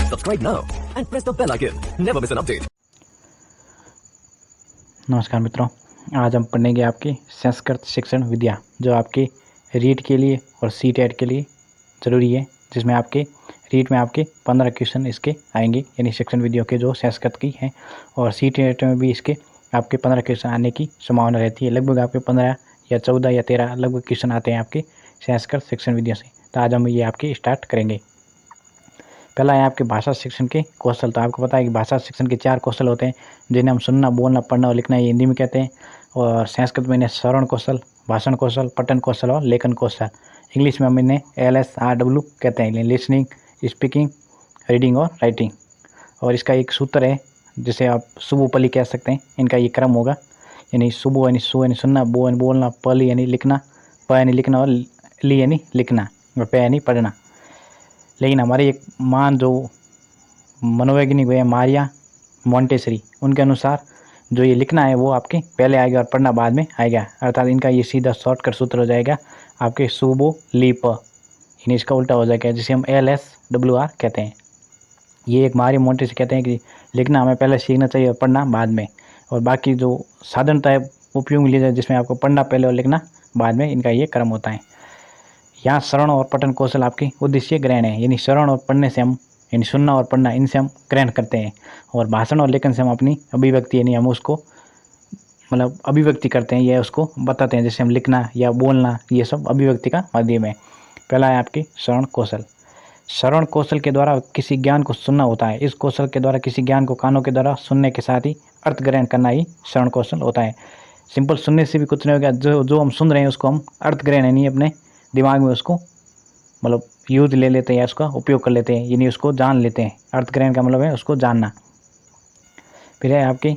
Subscribe now and press the bell icon. Never miss an update. नमस्कार मित्रों, आज हम पढ़ेंगे आपकी संस्कृत शिक्षण विद्या जो आपके रीट के लिए और सीटेट के लिए ज़रूरी है, जिसमें आपके रीट में आपके 15 क्वेश्चन इसके आएंगे, यानी शिक्षण विद्या के जो संस्कृत की हैं, और सीटेट में भी इसके आपके 15 क्वेश्चन आने की संभावना रहती है। लगभग आपके 15 या 14 या 13 लगभग क्वेश्चन आते हैं आपके संस्कृत शिक्षण विद्या से। तो आज हम ये आपके स्टार्ट करेंगे। पहला है आपके भाषा शिक्षण के कौशल। तो आपको पता है कि भाषा शिक्षण के 4 कौशल होते हैं, जिन्हें हम सुनना, बोलना, पढ़ना और लिखना ये हिंदी में कहते हैं, और संस्कृत में इन्हें श्रवण कौशल, भाषण कौशल, पठन कौशल और लेखन कौशल। इंग्लिश में हम इन्हें LSRW कहते हैं, लिसनिंग, स्पीकिंग, रीडिंग और राइटिंग। और इसका एक सूत्र है जिसे आप सुबोपली कह सकते हैं। इनका ये क्रम होगा, यानी सुबो यानी सु यानी सुनना, बो यानी बोलना, पली यानी लिखना, प यानी लिखना और ली यानी लिखना और पे यानी पढ़ना। लेकिन हमारे एक मान जो मनोवैज्ञानिक हुए मारिया मोंटेसरी, उनके अनुसार जो ये लिखना है वो आपके पहले आएगा और पढ़ना बाद में आएगा। अर्थात इनका ये सीधा शॉर्टकट सूत्र हो जाएगा आपके सुबो लीप, यानी इसका उल्टा हो जाएगा, जिसे हम LSWR कहते हैं। ये एक मारिया मोंटेसरी कहते हैं कि लिखना हमें पहले सीखना चाहिए और पढ़ना बाद में, और बाकी जो साधारणतः है उपयोग लिया जाए जिसमें आपको पढ़ना पहले और लिखना बाद में, इनका ये क्रम होता है। यहाँ श्रवण और पठन कौशल आपकी उद्देश्य ग्रहण है, यानी श्रवण और पढ़ने से हम, यानी सुनना और पढ़ना, इनसे हम ग्रहण करते हैं, और भाषण और लेखन से हम अपनी अभिव्यक्ति, यानी हम उसको मतलब अभिव्यक्ति करते हैं, यह उसको बताते हैं, जैसे हम लिखना या बोलना, ये सब अभिव्यक्ति का माध्यम है। पहला है आपकी श्रवण कौशल। श्रवण कौशल के द्वारा किसी ज्ञान को सुनना होता है। इस कौशल के द्वारा किसी ज्ञान को कानों के द्वारा सुनने के साथ ही अर्थ ग्रहण करना ही श्रवण कौशल होता है। सिंपल सुनने से भी कुछ नहीं होगा, जो हम सुन रहे हैं उसको हम अर्थ ग्रहण, यानी अपने दिमाग में उसको मतलब यूज ले लेते हैं या उसका उपयोग कर लेते हैं, यानी उसको जान लेते हैं। अर्थ ग्रहण का मतलब है उसको जानना। फिर है आपके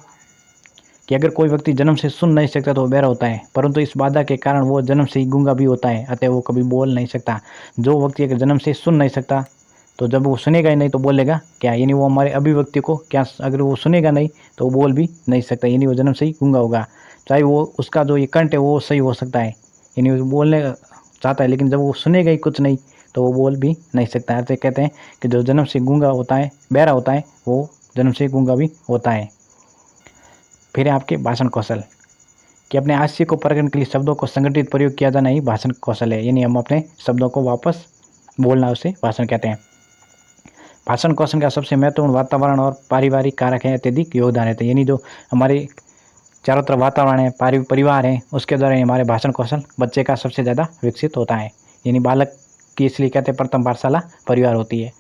कि अगर कोई व्यक्ति जन्म से सुन नहीं सकता तो वो बहरा होता है, परंतु इस बाधा के कारण वो जन्म से ही गूंगा भी होता है, अतः वो कभी बोल नहीं सकता। जो व्यक्ति अगर जन्म से सुन नहीं सकता तो जब वो सुनेगा ही नहीं तो बोलेगा क्या, यानी वो हमारे अभिव्यक्ति को क्या, अगर वो सुनेगा नहीं तो वो बोल भी नहीं सकता, यानी वो जन्म से ही गूंगा होगा। चाहे वो उसका जो ये कंठ है वो सही हो सकता है, यानी वो बोलने चाहता है, लेकिन जब वो सुनेगा ही कुछ नहीं तो वो बोल भी नहीं सकता है। तो कहते हैं कि जो जन्म से गूंगा होता है, बहरा होता है, वो जन्म से गूंगा भी होता है। फिर है आपके भाषण कौशल कि अपने हास्य को प्रकटन के लिए शब्दों को संगठित प्रयोग किया जाना ही भाषण कौशल है, यानी हम अपने शब्दों को वापस बोलना, उसे भाषण कहते हैं। भाषण कौशल का सबसे महत्वपूर्ण वातावरण और पारिवारिक कारक है, अत्यधिक योगदान रहते हैं, यानी जो हमारे चारों तरफ वातावरण है, परिवार है, उसके द्वारा हमारे भाषण कौशल बच्चे का सबसे ज़्यादा विकसित होता है। यानी बालक की इसलिए कहते हैं प्रथम पाठशाला परिवार होती है।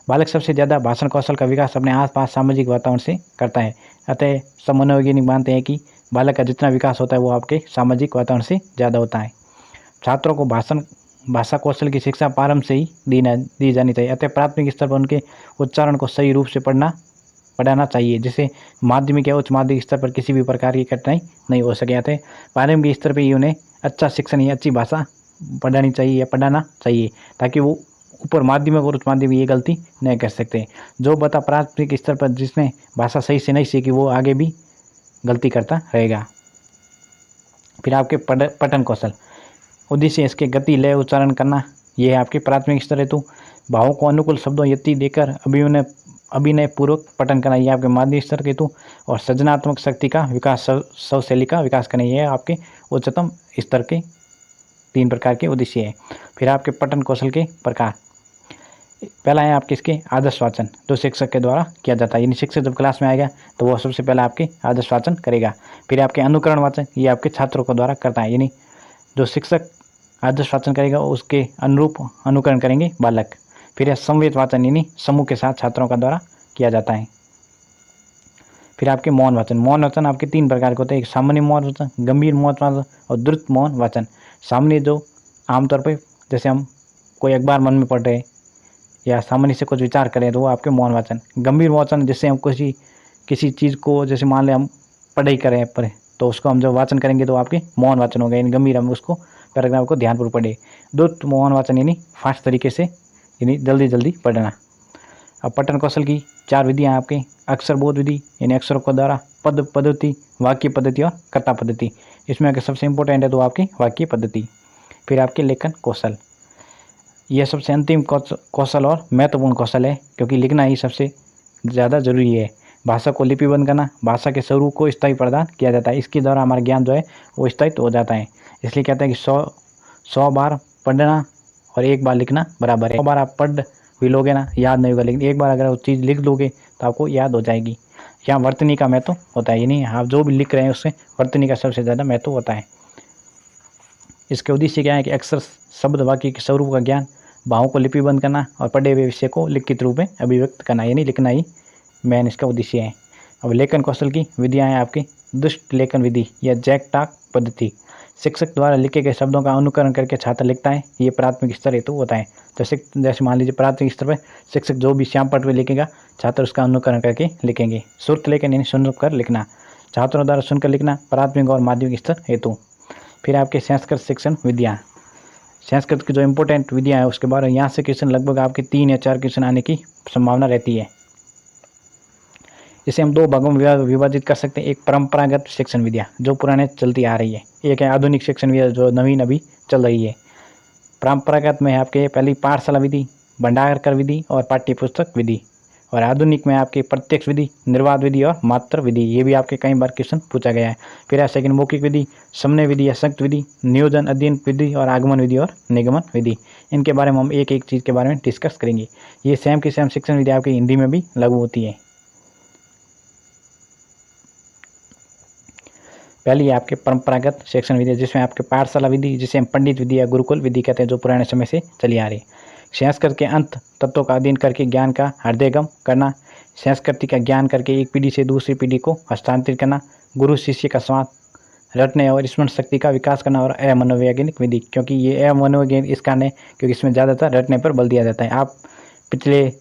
बालक सबसे ज़्यादा भाषण कौशल का विकास अपने आसपास सामाजिक वातावरण से करता है। अतः सब मनोवैज्ञानिक मानते हैं कि बालक का जितना विकास होता है वो आपके सामाजिक वातावरण से ज़्यादा होता है। छात्रों को भाषा कौशल की शिक्षा प्रारंभ से ही दी जानी चाहिए। अतः प्राथमिक स्तर पर उनके उच्चारण को सही रूप से पढ़ाना चाहिए, जिससे माध्यमिक या उच्च माध्यमिक स्तर पर किसी भी प्रकार की कठिनाई नहीं हो सके। अतः प्रारंभिक स्तर पर ही उन्हें अच्छा शिक्षण या अच्छी भाषा पढ़ानी चाहिए या पढ़ाना चाहिए, ताकि वो ऊपर माध्यमिक और उच्च माध्यमिक ये गलती नहीं कर सकते। जो बता प्राथमिक स्तर पर जिसने भाषा सही से नहीं सीखी वो आगे भी गलती करता रहेगा। फिर आपके पठन कौशल उद्देश्य इसके गति, लय, उच्चारण करना, ये है आपके प्राथमिक स्तर हेतु। भावों को अनुकूल शब्दों यति देकर अभिनय पूर्वक पठन करना, ये आपके माध्यमिक स्तर हेतु। और सृजनात्मक शक्ति का विकास, शैली का विकास करना, ये आपके उच्चतम स्तर के 3 प्रकार के उद्देश्य है। फिर आपके पठन कौशल के प्रकार, पहला है आपके इसके आदर्श वाचन, जो शिक्षक के द्वारा किया जाता है, यानी शिक्षक जब क्लास में आएगा तो वो सबसे पहले आपके आदर्श वाचन करेगा। फिर आपके अनुकरण वाचन, ये आपके छात्रों के द्वारा करता है, यानी जो शिक्षक आदर्श वाचन करेगा उसके अनुरूप अनुकरण करेंगे बालक। फिर है समवेत वाचन, यानी समूह के साथ छात्रों का द्वारा किया जाता है। फिर आपके मौन वाचन, मौन वाचन आपके 3 प्रकार के होते हैं, एक सामान्य मौन वाचन, गंभीर मौन वाचन और द्रुत मौन वाचन। सामान्य जो आमतौर पर जैसे हम कोई अखबार मन में पढ़ रहे या सामान्य से कुछ विचार करें तो वो आपके मौन वाचन। गंभीर वाचन जैसे हम किसी चीज़ को, जैसे मान लें हम पढ़ाई करें तो उसको हम जब वाचन करेंगे तो आपके मौन वाचन होगा, यानी गंभीर हम उसको पैराग्राफ को ध्यानपूर्वक पढ़े। द्रुत मौन वाचन यानी फास्ट तरीके से, यानी जल्दी जल्दी पढ़ना। अब पठन कौशल की 4 विधियाँ आपके अक्षर बोध विधि, यानी अक्षरों के द्वारा पद पद्धति, वाक्य पद्धति और कथा पद्धति। इसमें अगर सबसे इंपॉर्टेंट है तो आपकी वाक्य पद्धति। फिर आपके लेखन कौशल, यह सबसे अंतिम कौशल और महत्वपूर्ण कौशल है, क्योंकि लिखना ही सबसे ज़्यादा जरूरी है। भाषा को लिपिबद्ध करना भाषा के स्वरूप को स्थायी प्रदान किया जाता है। इसके द्वारा हमारा ज्ञान जो है वो स्थायित्व हो जाता है। इसलिए कहते हैं कि 100 बार पढ़ना और 1 बार लिखना बराबर है। 100 बार आप पढ़ भी लोगे ना, याद नहीं होगा, लेकिन 1 बार अगर वो चीज़ लिख लोगे तो आपको याद हो जाएगी। यहाँ वर्तनी का महत्व होता है, यानी आप जो भी लिख रहे हैं उससे वर्तनी का सबसे ज़्यादा महत्व होता है। इसके उद्देश्य क्या है कि अक्सर शब्द वाक्य के स्वरूप का ज्ञान, भावों को लिपिबद्ध करना और पढ़े हुए विषय को लिखित रूप में अभिव्यक्त करना, यानी लिखना ही मेन इसका उद्देश्य है। अब लेखन कौशल की विधियाँ हैं आपकी। दुष्ट लेखन विधि या जैक टाक पद्धति। शिक्षक द्वारा लिखे गए शब्दों का अनुकरण करके छात्र लिखता है। ये प्राथमिक स्तर हेतु होता है। जैसे मान लीजिए प्राथमिक स्तर पर शिक्षक जो भी श्यामपट्ट में लिखेगा, छात्र उसका अनुकरण करके लिखेंगे। श्रुत लेखन यानी सुनकर लिखना, छात्रों द्वारा सुनकर लिखना, प्राथमिक और माध्यमिक स्तर हेतु। फिर आपके संस्कृत शिक्षण विधियाँ। संस्कृत की जो इम्पोर्टेंट विधियाँ है उसके बारे में यहाँ से क्वेश्चन लगभग आपके 3 या 4 क्वेश्चन आने की संभावना रहती है। इसे हम 2 भागों में विभाजित कर सकते हैं। एक परंपरागत शिक्षण विधियाँ जो पुराने चलती आ रही है, एक है आधुनिक शिक्षण विधियाँ जो नवीन अभी चल रही है। परंपरागत में आपके पहली पाठशाला विधि, भंडारकर विधि और पाठ्य पुस्तक विधि। और आधुनिक में आपके प्रत्यक्ष विधि, निर्वाध विधि और मात्र विधि। ये भी आपके कई बार क्वेश्चन पूछा गया है। फिर है सेकंड मौखिक विधि, समन्वय विधि या संयुक्त विधि, नियोजन अध्ययन विधि और आगमन विधि और निगमन विधि। इनके बारे में हम एक एक चीज़ के बारे में डिस्कस करेंगे। ये सेम की सेम शिक्षण विधि आपकी हिंदी में भी लागू होती है। पहली है आपके परंपरागत शिक्षण विधि, जिसमें आपके पाठशाला विधि, जिसे हम पंडित विधि या गुरुकुल विधि कहते हैं, जो पुराने समय से चली आ रही है। संस्कृत के अंत तत्वों का अध्ययन करके ज्ञान का हृदयगम करना, संस्कृति का ज्ञान करके एक पीढ़ी से दूसरी पीढ़ी को हस्तांतरित करना, गुरु शिष्य का संवाद रटने और स्मरण शक्ति का विकास करना। और अमनोवैज्ञानिक विधि, क्योंकि ये अमनोवैज्ञानिक इस कारण है क्योंकि इसमें ज़्यादातर रटने पर बल दिया जाता है। आप पिछले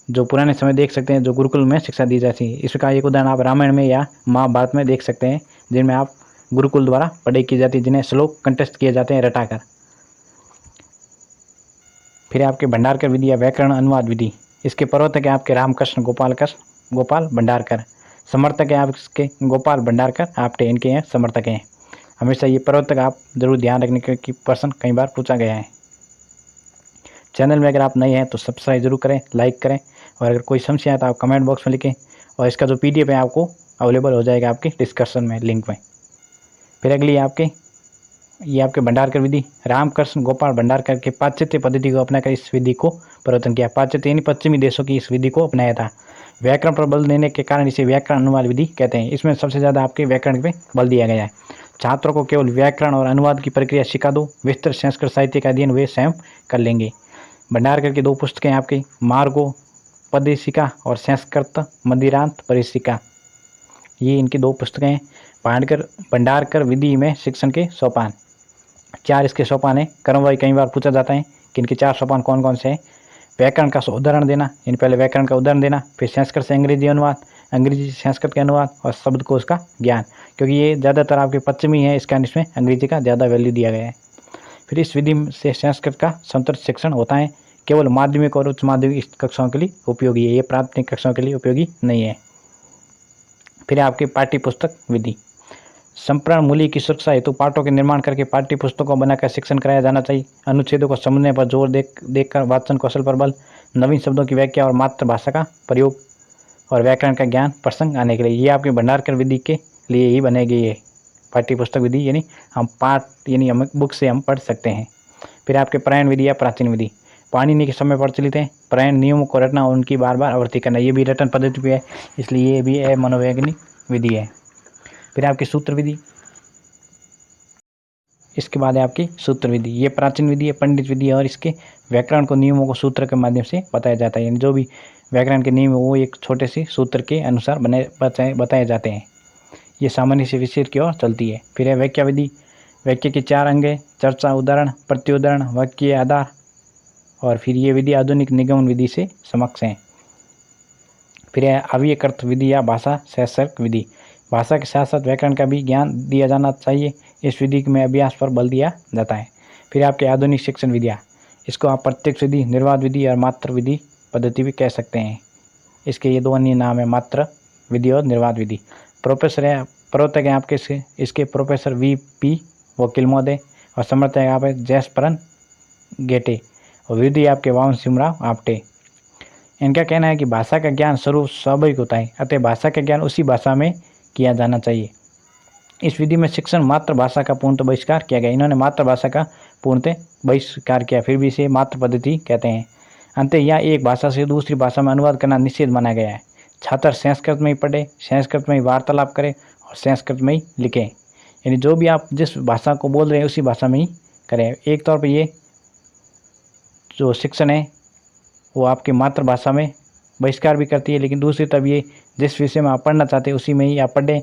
जो पुराने समय देख सकते हैं जो गुरुकुल में शिक्षा दी जाती है, इसका एक उदाहरण आप रामायण में या महाभारत में देख सकते हैं, जिनमें आप गुरुकुल द्वारा पढ़ाई की जाती है, जिन्हें श्लोक कंठस्थ किए जाते हैं रटाकर। फिर आपके भंडारकर विधि या व्याकरण अनुवाद विधि, इसके प्रवर्तक है आपके रामकृष्ण गोपाल भंडारकर। समर्थक है आपके गोपाल भंडारकर आपटे, इनके हैं समर्थक हैं। हमेशा ये प्रवर्तक आप जरूर ध्यान रखने की प्रश्न कई बार पूछा गया है। चैनल में अगर आप नए हैं तो सब्सक्राइब जरूर करें, लाइक करें, और अगर कोई समस्या है तो आप कमेंट बॉक्स में लिखें, और इसका जो PDF है आपको अवेलेबल हो जाएगा आपके डिस्कशन में, लिंक में। फिर अगली ये आपके भंडारकर विधि, रामकृष्ण गोपाल भंडारकर के पाश्चात्य पद्धति को अपनाकर इस विधि को प्रवर्तन किया। पाश्चात्य यानी पश्चिमी देशों की इस विधि को अपनाया था। व्याकरण पर बल देने के कारण इसे व्याकरण अनुवाद विधि कहते हैं। इसमें सबसे ज़्यादा आपके व्याकरण पे बल दिया गया है। छात्रों को केवल व्याकरण और अनुवाद की प्रक्रिया सिखा दो, विस्तृत संस्कृत साहित्य का अध्ययन वे स्वयं कर लेंगे। भंडारकर की 2 पुस्तकें आपकी मार्गो पदेशिका और संस्कृत मदिरांत परिशिका, ये इनकी 2 पुस्तकें हैं। भंडारकर विधि में शिक्षण के सोपान, 4 इसके सोपान है। क्रमवाही कई बार पूछा जाता है कि इनके 4 सोपान कौन कौन से हैं। व्याकरण का उदाहरण देना, इन पहले व्याकरण का उदाहरण देना, फिर संस्कृत से अंग्रेजी अनुवाद, अंग्रेजी से संस्कृत का अनुवाद और शब्दकोश का ज्ञान, क्योंकि ये ज़्यादातर आपके पश्चिमी है, इस कारण इसमें अंग्रेजी का ज़्यादा वैल्यू दिया गया है। फिर इस विधि से संस्कृत का संतृप्त शिक्षण होता है, केवल माध्यमिक और उच्च माध्यमिक कक्षाओं के लिए उपयोगी है, ये प्राथमिक कक्षाओं के लिए उपयोगी नहीं है। फिर आपकी पाठ्य पुस्तक विधि, संप्रण मूल्य की सुरक्षा हेतु पाठों के निर्माण करके पाठ्य पुस्तकों बनाकर शिक्षण कराया जाना चाहिए। अनुच्छेदों को समझने पर जोर देकर वाचन कौशल पर बल, नवीन शब्दों की व्याख्या और मातृभाषा का प्रयोग और व्याकरण का ज्ञान प्रसंग आने के लिए, ये आपके भंडारकर विधि के लिए ही बने गई है पाठ्य पुस्तक विधि, यानी हम बुक से हम पढ़ सकते हैं। फिर आपके प्रायण विधि या प्राचीन विधि, पाणिनि के समय प्रचलित है। प्रायण नियमों को रटना और उनकी बार बार आवृत्ति करना, ये भी रटन पद्धति भी है, इसलिए ये भी मनोवैज्ञानिक विधि है। फिर आपकी सूत्र विधि, इसके बाद है आपकी सूत्र विधि, ये प्राचीन विधि है, पंडित विधि है, और इसके व्याकरण को नियमों को सूत्र के माध्यम से बताया जाता है, यानी जो भी व्याकरण के नियम वो एक छोटे से सूत्र के अनुसार बताए जाते हैं। ये सामान्य से विशेष की ओर चलती है। फिर है व्याख्या विधि, वाक्य के 4 अंग है, चर्चा, उदाहरण, प्रत्युदाहरण, वाक्य आधार, और फिर ये विधि आधुनिक निगमन विधि से समक्ष है। फिर है अव्यकृत विधि या भाषा सहसर्ग विधि, भाषा के साथ साथ व्याकरण का भी ज्ञान दिया जाना चाहिए, इस विधि में अभ्यास पर बल दिया जाता है। फिर आपके आधुनिक शिक्षण विधियाँ, इसको आप प्रत्यक्ष विधि, निर्वाध विधि और मात्र विधि पद्धति भी कह सकते हैं। इसके ये 2 अन्य नाम है, मात्र विधि और निर्वाध विधि। प्रवर्तक हैं आपके इसके प्रोफेसर VP वकील महोदय, और समर्थक है आप जैसपरन गेटे, और विधि आपके वामन सिमराव आपटे। इनका कहना है कि भाषा का ज्ञान स्वरूप स्वाभाविक होता है, अतः भाषा का ज्ञान उसी भाषा में किया जाना चाहिए। इस विधि में शिक्षण मातृभाषा का पूर्णतः बहिष्कार किया गया। इन्होंने मातृभाषा का पूर्णतः बहिष्कार किया, फिर भी इसे मातृ पद्धति कहते हैं। अंततः यह एक भाषा से दूसरी भाषा में अनुवाद करना निषेध माना गया है। छात्र संस्कृत में ही पढ़े, संस्कृत में ही वार्तालाप करें और संस्कृत में ही लिखें, यानी जो भी आप जिस भाषा को बोल रहे हैं उसी भाषा में ही करें। एक तौर पर ये जो शिक्षण है वो आपकी मातृभाषा में बहिष्कार भी करती है, लेकिन दूसरी तरफ ये जिस विषय में आप पढ़ना चाहते हैं उसी में ही आप पढ़ें,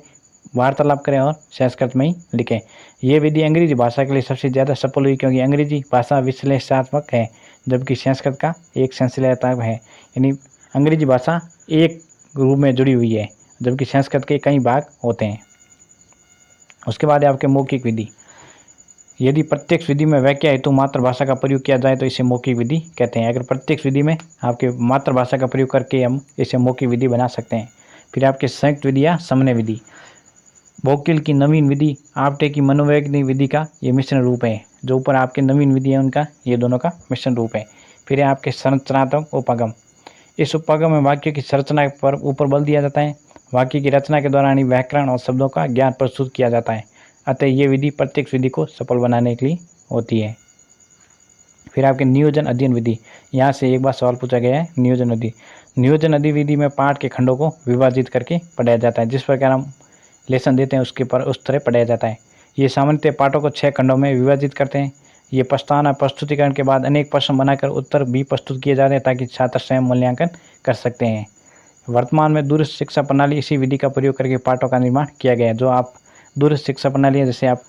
वार्तालाप करें और संस्कृत में ही लिखें। ये विधि अंग्रेजी भाषा के लिए सबसे ज़्यादा सफल हुई, क्योंकि अंग्रेजी भाषा विश्लेषणात्मक है जबकि संस्कृत का एक संश्लेषणात्मक है। यानी अंग्रेजी भाषा एक रूप में जुड़ी हुई है जबकि संस्कृत के कई भाग होते हैं। उसके बाद है आपके मौखिक विधि। यदि प्रत्यक्ष विधि में व्याख्या हेतु मातृभाषा का प्रयोग किया जाए तो इसे मौखिक विधि कहते हैं। अगर प्रत्यक्ष विधि में आपके मातृभाषा का प्रयोग करके हम इसे मौखिक विधि बना सकते हैं। फिर आपके संयुक्त विधि या समन्वय विधि। वोक्यल की नवीन विधि, आपटे की मनोवैज्ञानिक विधि का ये मिश्रण रूप है। जो ऊपर आपके नवीन विधि है उनका ये दोनों का मिश्रण रूप है। फिर है आपके संरचनात्मक उपागम। इस उपागम में वाक्य की संरचना पर ऊपर बल दिया जाता है। वाक्य की रचना के दौरान ही व्याकरण और शब्दों का ज्ञान प्रस्तुत किया जाता है, अतः ये विधि प्रत्यक्ष विधि को सफल बनाने के लिए होती है। फिर आपके नियोजन अध्ययन विधि। यहाँ से एक बार सवाल पूछा गया है, नियोजन विधि। नियोजन अध्ययन विधि में पाठ के खंडों को विभाजित करके पढ़ाया जाता है। जिस प्रकार हम लेसन देते हैं उसके पर उस तरह पढ़ाया जाता है। ये सामान्यतः पाठों को 6 खंडों में विभाजित करते हैं। ये प्रस्तावना प्रस्तुतिकरण के बाद अनेक प्रश्न बनाकर उत्तर भी प्रस्तुत किए जा रहे हैं ताकि छात्र स्वयं मूल्यांकन कर सकते हैं। वर्तमान में दूरस्थ शिक्षा प्रणाली इसी विधि का प्रयोग करके पाठों का निर्माण किया गया है। जो आप दूरस्थ शिक्षा प्रणाली है, जैसे आप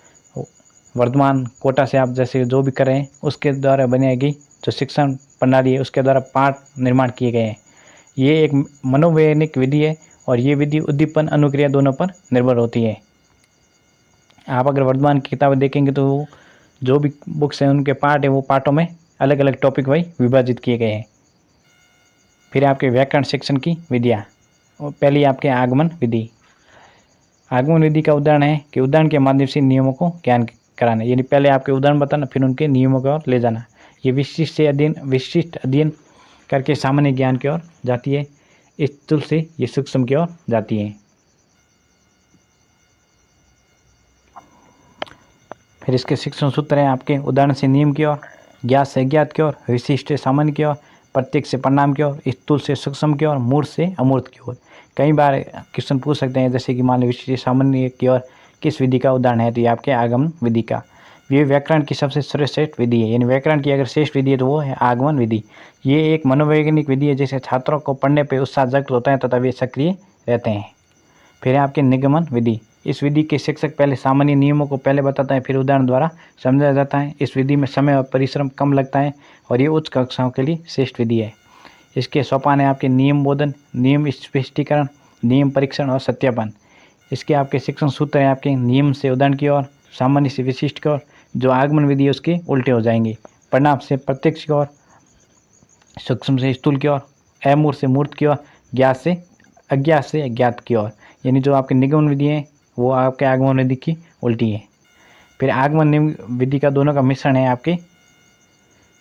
वर्तमान कोटा से आप जैसे जो भी कर रहे हैं उसके द्वारा बनाई जो शिक्षण प्रणाली है उसके द्वारा पाठ निर्माण किए गए हैं। ये एक मनोवैज्ञानिक विधि है और ये विधि उद्दीपन अनुक्रिया दोनों पर निर्भर होती है। आप अगर वर्तमान की किताबें देखेंगे तो जो भी बुक्स हैं उनके पार्ट है वो पार्टों में अलग अलग टॉपिक वाइज विभाजित किए गए हैं। फिर आपके व्याकरण शिक्षण की विधियाँ। पहली आपके आगमन विधि। आगमन विधि का उदाहरण है कि उदाहरण के माध्यम से नियमों को ज्ञान कराना, यानी पहले आपके उदाहरण बताना फिर उनके नियमों की ओर ले जाना। ये विशिष्ट अध्ययन करके सामान्य ज्ञान की ओर जाती है, स्थूल से ये सूक्ष्म की ओर जाती है। फिर इसके शिक्षण सूत्र हैं आपके उदाहरण से नियम की ओर, ज्ञात से अज्ञात की ओर, विशिष्ट से सामान्य की ओर, प्रत्यक्ष से परिणाम की ओर, स्थूल से सूक्ष्म की ओर, मूर्त से अमूर्त की ओर। कई बार क्वेश्चन पूछ सकते हैं जैसे कि मान लो विशिष्ट सामान्य की ओर किस विधि का उदाहरण है, तो ये आपके आगमन विधि का। ये व्याकरण की सबसे श्रेष्ठ विधि है, यानी व्याकरण की अगर श्रेष्ठ विधि है तो वो है आगमन विधि। ये एक मनोवैज्ञानिक विधि है जिसे छात्रों को पढ़ने पर उत्साह जागृत होता है तथा वे सक्रिय रहते हैं। फिर है आपके निगमन विधि। इस विधि के शिक्षक पहले सामान्य नियमों को पहले बताता है फिर उदाहरण द्वारा समझाया जाता है। इस विधि में समय और परिश्रम कम लगता है और ये उच्च कक्षाओं के लिए श्रेष्ठ विधि है। इसके सोपान है आपके नियम बोधन, नियम स्पष्टीकरण, नियम परीक्षण और सत्यापन। इसके आपके शिक्षण सूत्र हैं आपके नियम से उदाहरण की ओर, सामान्य से विशिष्ट की ओर। जो आगमन विधि है उसके उल्टे हो जाएंगे। परिणाम से प्रत्यक्ष की ओर, सूक्ष्म से स्थूल की ओर, अमूर्त से मूर्त की ओर, ज्ञात से अज्ञात की ओर। यानी जो आपके निगमन विधि है वो आपके आगमन विधि की उल्टी है। फिर आगमन विधि का दोनों का मिश्रण है आपके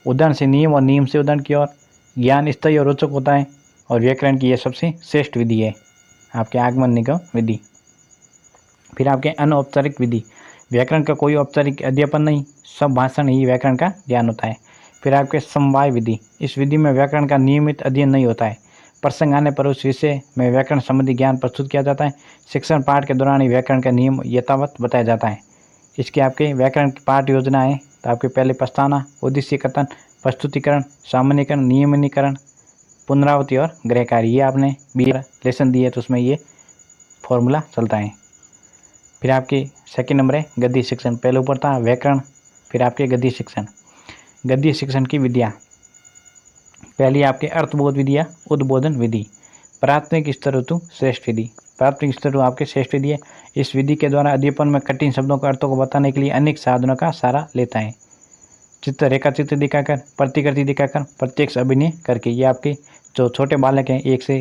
उदाहरण से नियम और नियम से उदाहरण की ओर। ज्ञान स्थायी और रोचक होता है और व्याकरण की यह सबसे श्रेष्ठ विधि है आपके आगमन निगम विधि। फिर आपके अनौपचारिक विधि। व्याकरण का कोई औपचारिक अध्यापन नहीं, सब भाषण ही व्याकरण का ज्ञान होता है। फिर आपके समवाय विधि। इस विधि में व्याकरण का नियमित अध्ययन नहीं होता है, प्रसंग आने पर उस विषय में व्याकरण संबंधी ज्ञान प्रस्तुत किया जाता है। शिक्षण पाठ के दौरान ही व्याकरण का नियम यथावत बताया जाता है। इसके आपके व्याकरण की पाठ योजना है तो आपके पहले प्रस्तावना, उद्देश्य कथन, प्रस्तुतिकरण, सामान्यकरण, नियमनीकरण, पुनरावृत्ति और गृह कार्य। ये आपने बी लेसन दिए तो उसमें ये फॉर्मूला चलता है। फिर आपके सेकंड नंबर है गद्य शिक्षण। पहले ऊपर था व्याकरण, फिर आपके गद्य शिक्षण। गद्य शिक्षण की विधियाँ। पहली आपके अर्थबोध विधि या उद्बोधन विधि। प्राथमिक स्तर हेतु श्रेष्ठ विधि। प्राथमिक स्तर आपके श्रेष्ठ विधि है। इस विधि के द्वारा अध्यापन में कठिन शब्दों के अर्थों को बताने के लिए अनेक साधनों का सहारा लेता है। चित्र, रेखा चित्र दिखाकर, प्रतिकृति दिखाकर, प्रत्यक्ष अभिनय करके। ये आपके जो छोटे बालक हैं 1 से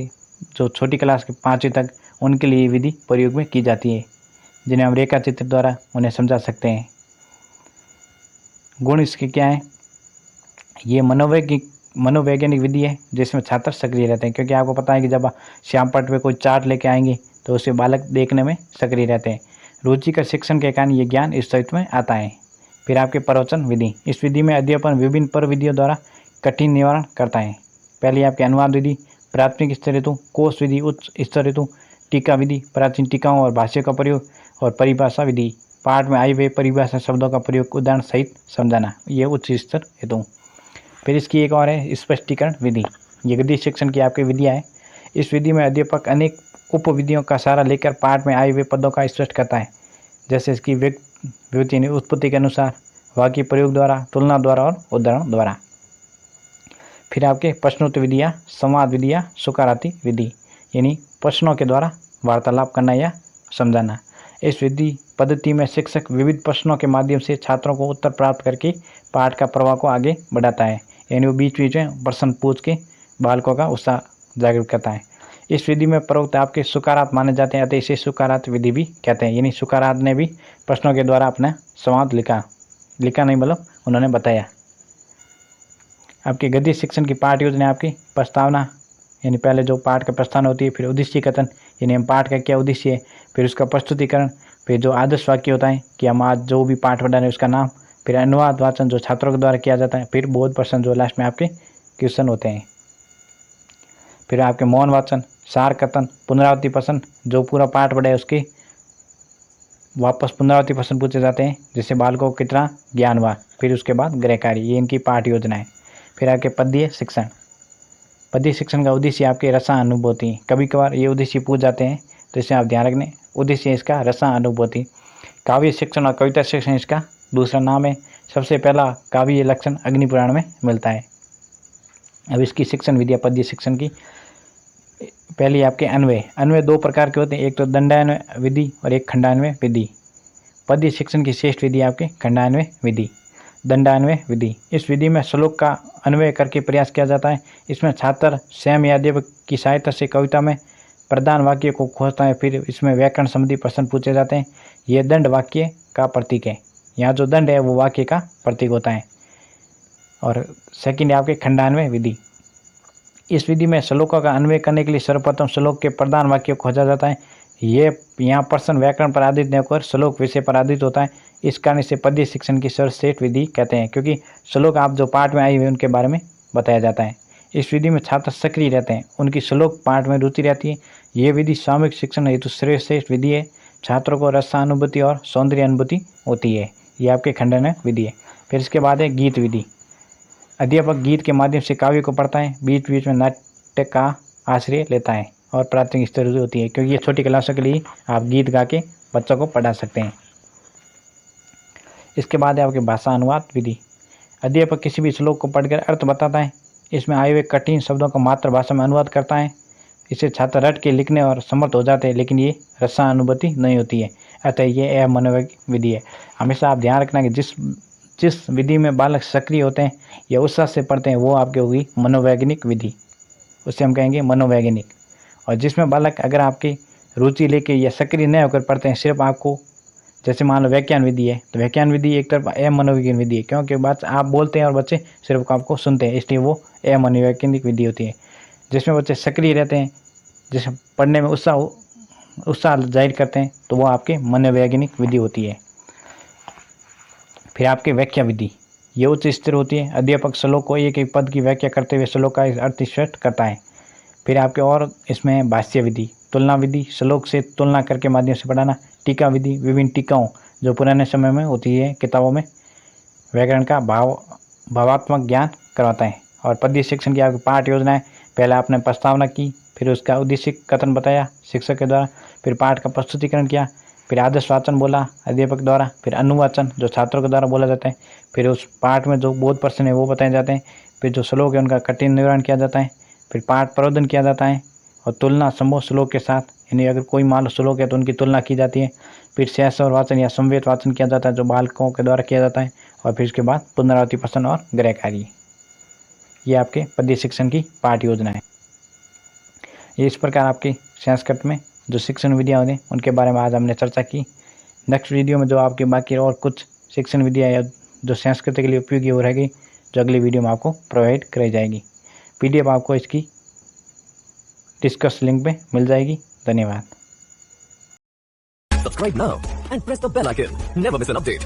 जो छोटी क्लास के 5वीं तक उनके लिए विधि प्रयोग में की जाती है, जिन्हें हम रेखा चित्र द्वारा उन्हें समझा सकते हैं। गुण इसके क्या है, ये मनोवैज्ञानिक विधि है जिसमें छात्र सक्रिय रहते हैं, क्योंकि आपको पता है कि जब श्यामपट्ट पे कोई चार्ट लेके आएंगे तो उसे बालक देखने में सक्रिय रहते हैं। रुचिकर शिक्षण के कारण ये ज्ञान इस चरित्र में आता है। फिर आपके प्रवचन विधि, इस विधि में अध्यापन विभिन्न प्रविधियों द्वारा कठिन निवारण करता है। पहली आपकी अनुवाद विधि, प्राथमिक स्तर हेतु, कोश विधि उच्च स्तर हेतु, टीका विधि, प्राचीन टीकाओं और भाष्यों का प्रयोग, और परिभाषा विधि, पाठ में आई हुए परिभाषा शब्दों का प्रयोग उदाहरण सहित समझाना, ये उच्च स्तर हेतु। फिर इसकी एक और है स्पष्टीकरण विधि। ये गद्य शिक्षण की आपकी विधियाँ है। इस विधि में अध्यापक अनेक उपविधियों का सहारा लेकर पाठ में आए हुए पदों का स्पष्ट करता है, जैसे इसकी विभूति यानी उत्पत्ति के अनुसार, वाक्य प्रयोग द्वारा, तुलना द्वारा और उदाहरण द्वारा। फिर आपके प्रश्नोत्तर विधियाँ, संवाद विधियाँ, सुकाराती विधि, यानी प्रश्नों के द्वारा वार्तालाप करना या समझाना। इस विधि पद्धति में शिक्षक विविध प्रश्नों के माध्यम से छात्रों को उत्तर प्राप्त करके पाठ का प्रवाह को आगे बढ़ाता है, यानी वो बीच बीच में प्रश्न पूछ के बालकों का उत्साह जागृत करता है। इस विधि में प्रवक्ता आपके सुकारात माने जाते हैं, अतः इसे सुकारात विधि भी कहते हैं, यानी सुकारात ने भी प्रश्नों के द्वारा अपना संवाद लिखा नहीं मतलब उन्होंने बताया। आपके गद्य शिक्षण की पाठ योजना आपकी प्रस्तावना, यानी पहले जो पाठ का प्रस्तावना होती है, फिर उद्देश्य कथन, यानी हम पाठ का क्या उद्देश्य है, फिर उसका प्रस्तुतिकरण, फिर जो आदर्श वाक्य होता है कि हम आज जो भी पाठ पढ़ा रहे हैं उसका नाम, फिर अनुवाद वाचन जो छात्रों के द्वारा किया जाता है, फिर बोध प्रश्न जो लास्ट में आपके क्वेश्चन होते हैं। फिर आपके मौन वाचन, सार कथन, पुनरावृत्ति प्रश्न, जो पूरा पाठ पढ़ा है उसके वापस पुनरावृत्ति प्रश्न पूछे जाते हैं, जिससे बालकों को कितना ज्ञान हुआ। फिर उसके बाद गृह कार्य, ये इनकी पाठ योजना है। फिर आपके पद्य शिक्षण, पद्य शिक्षण का उद्देश्य आपके रसानुभूति, कभी कभार ये उद्देश्य पूछ जाते हैं तो इसे आप ध्यान रखने, उद्देश्य इसका रसानुभूति। काव्य शिक्षण और कविता शिक्षण इसका दूसरा नाम है। सबसे पहला काव्य लक्षण अग्निपुराण में मिलता है। अब इसकी शिक्षण विधिया पद्य शिक्षण की, पहली आपके अन्वय दो प्रकार के होते हैं, एक तो दंडान्वय विधि और एक खंडान्वय विधि। पद्य शिक्षण की श्रेष्ठ विधि आपके खंडान्वय विधि, दंडान्वय विधि। इस विधि में श्लोक का अन्वय करके प्रयास किया जाता है। इसमें छात्र स्वयं या अध्यापक की सहायता से कविता में प्रधान वाक्य को खोजता है, फिर इसमें व्याकरण संबंधी प्रश्न पूछे जाते हैं। यह दंड वाक्य का प्रतीक है, यहाँ जो दंड है वो वाक्य का प्रतीक होता है। और सेकंड है आपके खंडान्वय विधि। इस विधि में श्लोकों का अन्वय करने के लिए सर्वप्रथम श्लोक के प्रधान वाक्य को खोजा जाता है। ये यहाँ प्रश्न व्याकरण पर आधारित नहीं होकर श्लोक विषय पर आधारित होता है। इस कारण इसे पद्य शिक्षण की सर्वश्रेष्ठ विधि कहते हैं, क्योंकि श्लोक आप जो पाठ में आई हुई उनके बारे में बताया जाता है। इस विधि में छात्र सक्रिय रहते हैं, उनकी श्लोक पाठ में रुचि रहती है। ये विधि सामूहिक शिक्षण हेतु श्रेष्ठ विधि है। छात्रों को रसानुभूति और सौंदर्य अनुभूति होती है। ये आपके खंडन विधि है। फिर इसके बाद है गीत विधि। अध्यापक गीत के माध्यम से काव्य को पढ़ता है, बीच बीच में नाट्य का आश्रय लेता है और प्राथमिक स्तर होती है, क्योंकि ये छोटी क्लासों के लिए आप गीत गा के बच्चों को पढ़ा सकते हैं। इसके बाद है आपके भाषा अनुवाद विधि। अध्यापक किसी भी श्लोक को पढ़कर अर्थ बताता है, इसमें आए हुए कठिन शब्दों को मातृभाषा में अनुवाद करता है। इसे छात्र रट के लिखने और समर्थ हो जाते हैं, लेकिन ये रसानुभूति नहीं होती है, अतः ये मनोवैज्ञानिक विधि है। हमेशा आप ध्यान रखना कि जिस विधि में बालक सक्रिय होते हैं या उत्साह से पढ़ते हैं वो आपकी होगी मनोवैज्ञानिक विधि, उसे हम कहेंगे मनोवैज्ञानिक। और जिसमें बालक अगर आपकी रुचि लेके या सक्रिय न होकर पढ़ते हैं, सिर्फ आपको, जैसे मान लो व्याख्यान विधि है, तो व्याख्यान विधि एक तरफ मनोवैज्ञानिक विधि है, क्योंकि बात आप बोलते हैं और बच्चे सिर्फ आपको सुनते हैं, इसलिए वो मनोवैज्ञानिक विधि होती है। जिसमें बच्चे सक्रिय रहते हैं, जिसमें पढ़ने में उत्साह जाहिर करते हैं, तो वो आपके मनोवैज्ञानिक विधि होती है। फिर आपके व्याख्या विधि, ये उच्च स्तर होती है। अध्यापक श्लोक को एक एक पद की व्याख्या करते हुए श्लोक का अर्थ स्पष्ट करता है। फिर आपके और इसमें भाष्य विधि, तुलना विधि, श्लोक से तुलना करके माध्यम से पढ़ाना। टीका विधि, विभिन्न टीकाओं जो पुराने समय में होती है किताबों में, व्याकरण का भावात्मक ज्ञान करवाता है। और पद्य शिक्षण की आपकी पाठ योजना है। पहले आपने प्रस्तावना की, फिर उसका उद्देश्य कथन बताया शिक्षक के द्वारा, फिर पाठ का प्रस्तुतिकरण किया, फिर आदर्श वाचन बोला अध्यापक द्वारा, फिर अनुवाचन जो छात्रों के द्वारा बोला जाता है, फिर उस पाठ में जो बोध प्रश्न है वो बताए जाते हैं, फिर जो श्लोक है उनका कठिन निवारण किया जाता है, फिर पाठ प्रबोधन किया जाता है और तुलना समूह श्लोक के साथ, यानी अगर कोई मान लो श्लोक है तो उनकी तुलना की जाती है। फिर शेष और वाचन या संवेद वाचन किया जाता है जो बालकों के द्वारा किया जाता है, और फिर उसके बाद पुनरावृत्ति प्रश्न और गृह कार्य। ये आपके पद्य शिक्षण की पाठ योजना है। ये इस प्रकार आपकी संस्कृत में जो शिक्षण विधियाँ होती हैं उनके बारे में आज हमने चर्चा की। नेक्स्ट वीडियो में जो आपकी बाकी और कुछ शिक्षण विधियाँ या जो संस्कृत के लिए उपयोगी हो रहेगी जो अगली वीडियो में आपको प्रोवाइड कराई जाएगी। PDF आपको इसकी डिस्कस लिंक पे मिल जाएगी। धन्यवाद। Subscribe now and press the bell icon. Never miss an update.